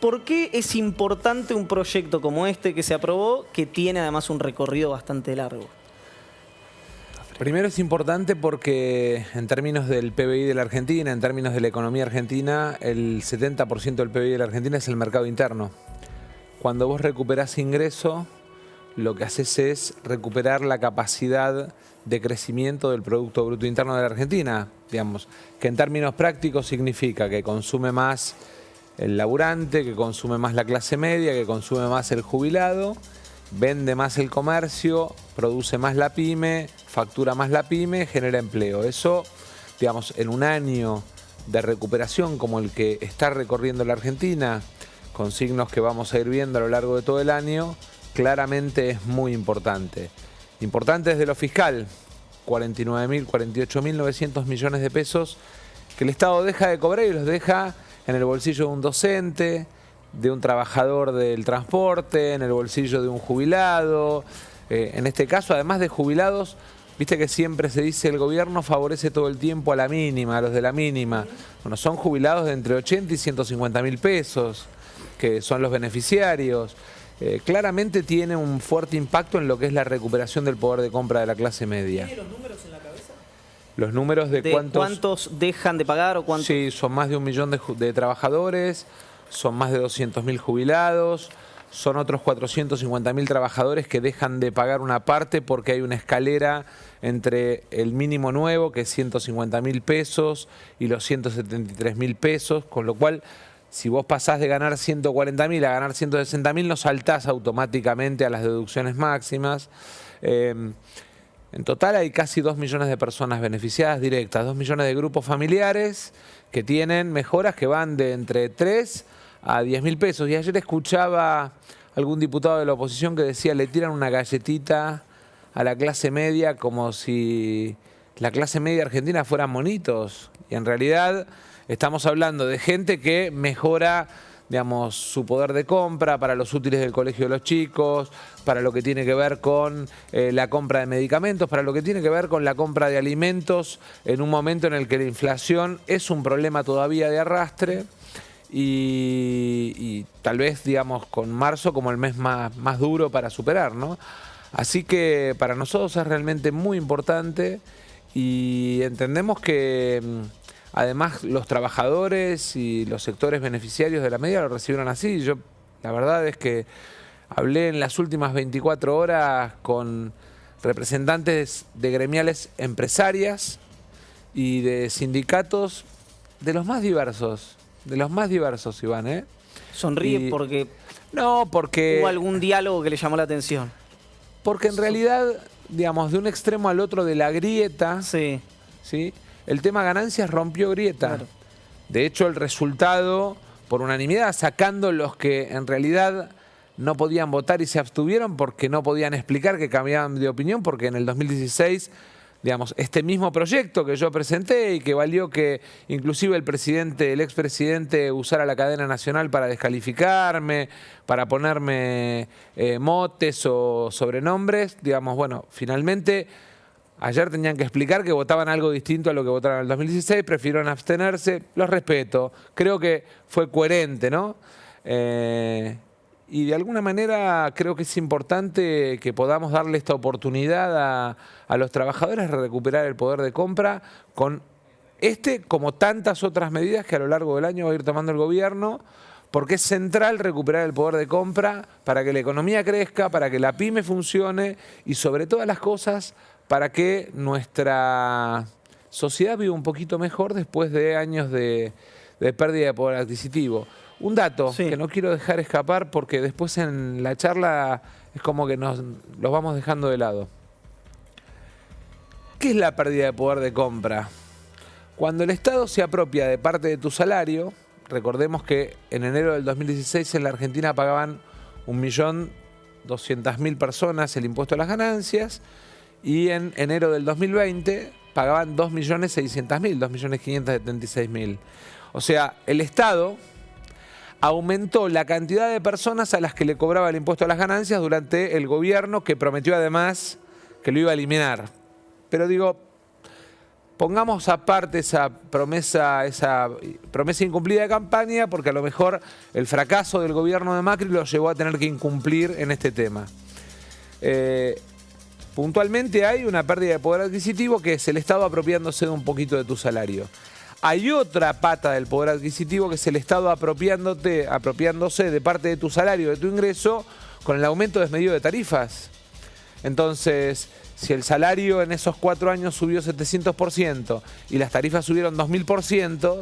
¿por qué es importante un proyecto como este que se aprobó, que tiene además un recorrido bastante largo? Primero es importante porque en términos del PBI de la Argentina, en términos de la economía argentina, el 70% del PBI de la Argentina es el mercado interno. Cuando vos recuperás ingreso, lo que haces es recuperar la capacidad de crecimiento del Producto Bruto Interno de la Argentina, digamos, que en términos prácticos significa que consume más el laburante, que consume más la clase media, que consume más el jubilado, vende más el comercio, produce más la pyme, factura más la pyme, genera empleo. Eso, digamos, en un año de recuperación como el que está recorriendo la Argentina, con signos que vamos a ir viendo a lo largo de todo el año, claramente es muy importante. Importante desde lo fiscal, 48.900 millones de pesos que el Estado deja de cobrar y los deja en el bolsillo de un docente, de un trabajador del transporte, en el bolsillo de un jubilado. En este caso, además de jubilados, viste que siempre se dice el gobierno favorece todo el tiempo a la mínima, a los de la mínima. Bueno, son jubilados de entre 80 y 150 mil pesos, que son los beneficiarios. Claramente tiene un fuerte impacto en lo que es la recuperación del poder de compra de la clase media. ¿Tiene los números en la cabeza? Los números de cuántos dejan de pagar o cuántos... Sí, son más de 1 millón de trabajadores, son más de 200.000 jubilados, son otros 450.000 trabajadores que dejan de pagar una parte porque hay una escalera entre el mínimo nuevo, que es 150.000 pesos, y los 173.000 pesos, con lo cual, si vos pasás de ganar 140.000 a ganar 160.000, no saltás automáticamente a las deducciones máximas. En total hay casi 2 millones de personas beneficiadas directas, 2 millones de grupos familiares que tienen mejoras que van de entre 3 a 10.000 pesos. Y ayer escuchaba algún diputado de la oposición que decía le tiran una galletita a la clase media como si la clase media argentina fueran monitos. Y en realidad estamos hablando de gente que mejora, digamos, su poder de compra para los útiles del colegio de los chicos, para lo que tiene que ver con la compra de medicamentos, para lo que tiene que ver con la compra de alimentos en un momento en el que la inflación es un problema todavía de arrastre y tal vez, digamos, con marzo como el mes más duro para superar, ¿no? Así que para nosotros es realmente muy importante y entendemos que además los trabajadores y los sectores beneficiarios de la medida lo recibieron así. Yo, la verdad es que hablé en las últimas 24 horas con representantes de gremiales empresarias y de sindicatos de los más diversos, Iván, ¿eh? Sonríe porque... No, porque... ¿Hubo algún diálogo que le llamó la atención? Porque en realidad, digamos, de un extremo al otro de la grieta, sí, el tema ganancias rompió grieta. Claro. De hecho, el resultado, por unanimidad, sacando los que en realidad no podían votar y se abstuvieron porque no podían explicar que cambiaban de opinión, porque en el 2016, digamos, este mismo proyecto que yo presenté y que valió que inclusive el expresidente usara la cadena nacional para descalificarme, para ponerme motes o sobrenombres, digamos, bueno, finalmente ayer tenían que explicar que votaban algo distinto a lo que votaron en el 2016, prefirieron abstenerse, los respeto, creo que fue coherente, ¿no? Y de alguna manera creo que es importante que podamos darle esta oportunidad a los trabajadores de recuperar el poder de compra con como tantas otras medidas que a lo largo del año va a ir tomando el gobierno, porque es central recuperar el poder de compra para que la economía crezca, para que la pyme funcione y sobre todas las cosas para que nuestra sociedad viva un poquito mejor después de años de pérdida de poder adquisitivo. Un dato que no quiero dejar escapar porque después en la charla es como que los vamos dejando de lado. ¿Qué es la pérdida de poder de compra? Cuando el Estado se apropia de parte de tu salario, recordemos que en enero del 2016 en la Argentina pagaban 1.200.000 personas el impuesto a las ganancias y en enero del 2020 pagaban 2.600.000, 2.576.000. O sea, el Estado aumentó la cantidad de personas a las que le cobraba el impuesto a las ganancias durante el gobierno que prometió además que lo iba a eliminar. Pero digo, pongamos aparte esa promesa incumplida de campaña, porque a lo mejor el fracaso del gobierno de Macri lo llevó a tener que incumplir en este tema. Puntualmente hay una pérdida de poder adquisitivo, que es el Estado apropiándose de un poquito de tu salario. Hay otra pata del poder adquisitivo, que es el Estado apropiándose de parte de tu salario, de tu ingreso, con el aumento desmedido de tarifas. Entonces, si el salario en esos 4 años subió 700% y las tarifas subieron 2000%,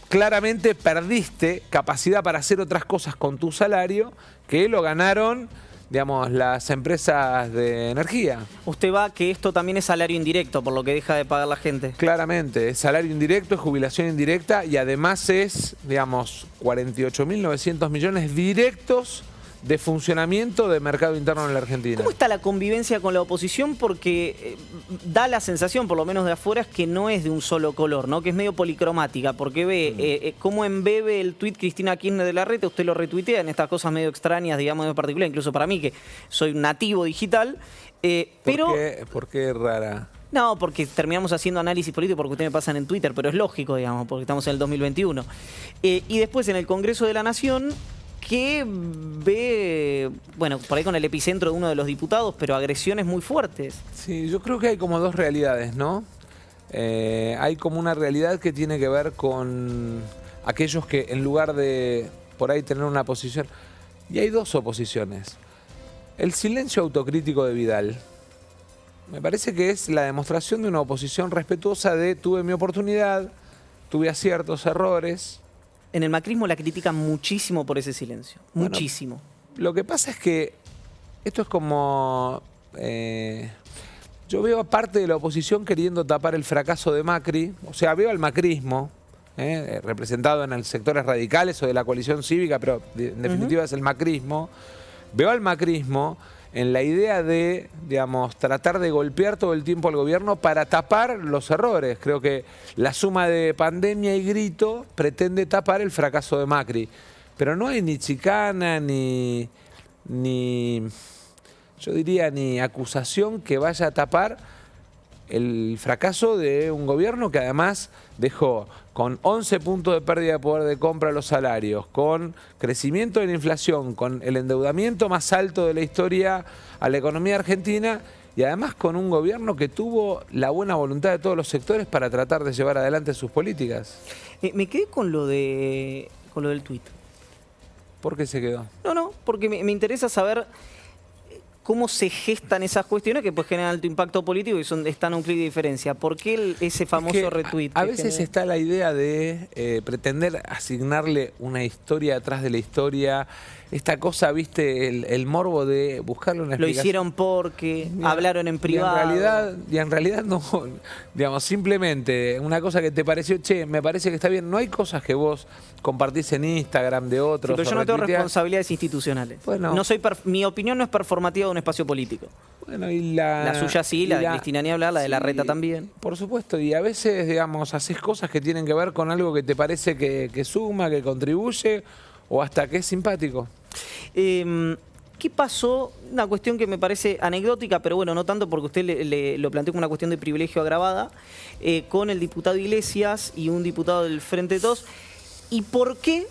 claramente perdiste capacidad para hacer otras cosas con tu salario que lo ganaron, digamos, las empresas de energía. Usted va que esto también es salario indirecto, por lo que deja de pagar la gente. Claramente, es salario indirecto, es jubilación indirecta y además es, digamos, 48.900 millones directos de funcionamiento de mercado interno en la Argentina. ¿Cómo está la convivencia con la oposición? Porque da la sensación, por lo menos de afuera, es que no es de un solo color, ¿no? Que es medio policromática, porque ve cómo embebe el tuit Cristina Kirchner de Larreta, usted lo retuitea en estas cosas medio extrañas, digamos, en particular, incluso para mí, que soy un nativo digital, pero... ¿Por qué rara? No, porque terminamos haciendo análisis político porque ustedes me pasan en Twitter, pero es lógico, digamos, porque estamos en el 2021. Y después en el Congreso de la Nación, que ve, bueno, por ahí con el epicentro de uno de los diputados, pero agresiones muy fuertes. Sí, yo creo que hay como dos realidades, ¿no? Hay como una realidad que tiene que ver con aquellos que en lugar de por ahí tener una posición... Y hay dos oposiciones. El silencio autocrítico de Vidal me parece que es la demostración de una oposición respetuosa de tuve mi oportunidad, tuve aciertos, errores... En el macrismo la critican muchísimo por ese silencio. Bueno, muchísimo. Lo que pasa es que esto es como... yo veo a parte de la oposición queriendo tapar el fracaso de Macri. O sea, veo al macrismo, representado en los sectores radicales o de la coalición cívica, pero en definitiva es el macrismo. Veo al macrismo en la idea de, digamos, tratar de golpear todo el tiempo al gobierno para tapar los errores. Creo que la suma de pandemia y grito pretende tapar el fracaso de Macri. Pero no hay ni chicana, ni yo diría, ni acusación que vaya a tapar el fracaso de un gobierno que además dejó con 11 puntos de pérdida de poder de compra los salarios, con crecimiento de la inflación, con el endeudamiento más alto de la historia a la economía argentina y además con un gobierno que tuvo la buena voluntad de todos los sectores para tratar de llevar adelante sus políticas. Me quedé con lo del tuit. ¿Por qué se quedó? No, porque me interesa saber cómo se gestan esas cuestiones que pues generan alto impacto político y están a un clic de diferencia. ¿Por qué ese famoso retweet? A veces está la idea de pretender asignarle una historia atrás de la historia. Esta cosa, viste, el morbo de buscarle una explicación. Lo hicieron porque hablaron en privado. Y en realidad no, digamos, simplemente una cosa que te pareció, che, me parece que está bien. No hay cosas que vos compartís en Instagram de otros. Sí, pero yo no tengo responsabilidades institucionales. Bueno, mi opinión no es performativa de un espacio político. Bueno, y la suya sí, la de Cristina ni hablar, la de Larreta también. Por supuesto, y a veces, digamos, haces cosas que tienen que ver con algo que te parece que suma, que contribuye o hasta que es simpático. ¿Qué pasó? Una cuestión que me parece anecdótica, pero bueno, no tanto porque usted lo planteó como una cuestión de privilegio agravada, con el diputado Iglesias y un diputado del Frente de Todos. ¿Y por qué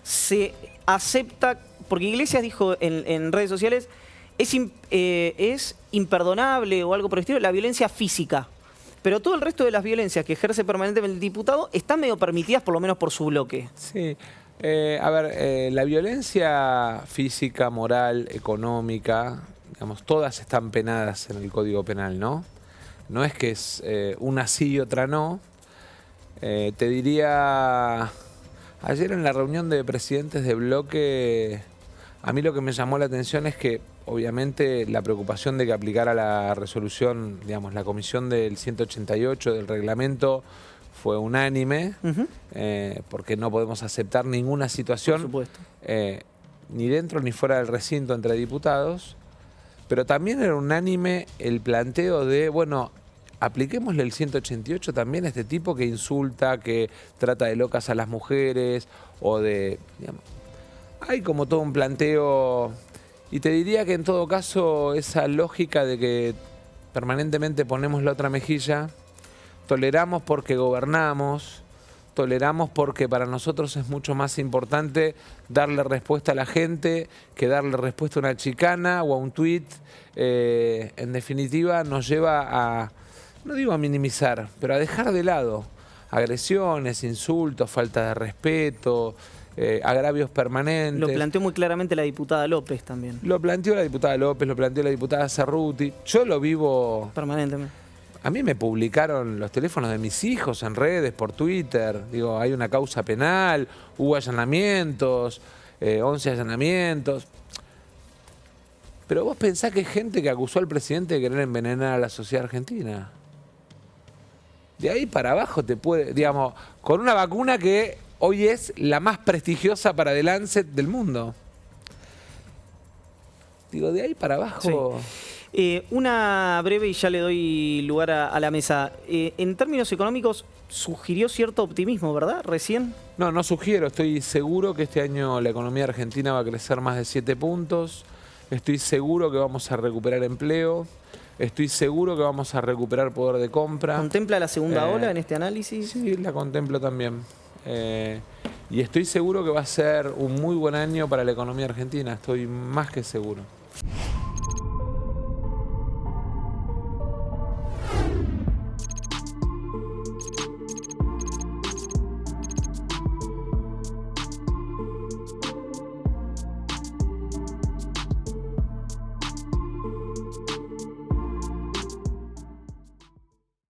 se acepta? Porque Iglesias dijo en redes sociales, es imperdonable o algo por el estilo, la violencia física. Pero todo el resto de las violencias que ejerce permanentemente el diputado están medio permitidas, por lo menos por su bloque. Sí. La violencia física, moral, económica, digamos, todas están penadas en el Código Penal, ¿no? No es que es una sí y otra no. Te diría, ayer en la reunión de presidentes de bloque, a mí lo que me llamó la atención es que, obviamente, la preocupación de que aplicara la resolución, digamos, la comisión del 188 del reglamento fue unánime, porque no podemos aceptar ninguna situación, por supuesto, ni dentro ni fuera del recinto entre diputados, pero también era unánime el planteo de, bueno, apliquémosle el 188 también a este tipo que insulta, que trata de locas a las mujeres, o de... digamos, hay como todo un planteo, y te diría que en todo caso esa lógica de que permanentemente ponemos la otra mejilla, toleramos porque gobernamos, toleramos porque para nosotros es mucho más importante darle respuesta a la gente que darle respuesta a una chicana o a un tuit. En definitiva, nos lleva a, no digo a minimizar, pero a dejar de lado agresiones, insultos, falta de respeto, agravios permanentes. Lo planteó muy claramente la diputada López también. Lo planteó la diputada López, lo planteó la diputada Cerruti. Yo lo vivo Permanentemente. A mí me publicaron los teléfonos de mis hijos en redes, por Twitter. Digo, hay una causa penal, hubo allanamientos, 11 allanamientos. Pero vos pensás que hay gente que acusó al presidente de querer envenenar a la sociedad argentina. De ahí para abajo te puede, digamos, con una vacuna que hoy es la más prestigiosa para The Lancet del mundo. Digo, de ahí para abajo... Sí. Una breve y ya le doy lugar a la mesa. En términos económicos, sugirió cierto optimismo, ¿verdad? Recién. No, no sugiero. Estoy seguro que este año la economía argentina va a crecer más de 7 puntos. Estoy seguro que vamos a recuperar empleo. Estoy seguro que vamos a recuperar poder de compra. ¿Contempla la segunda ola en este análisis? Sí, la contemplo también. Y estoy seguro que va a ser un muy buen año para la economía argentina. Estoy más que seguro.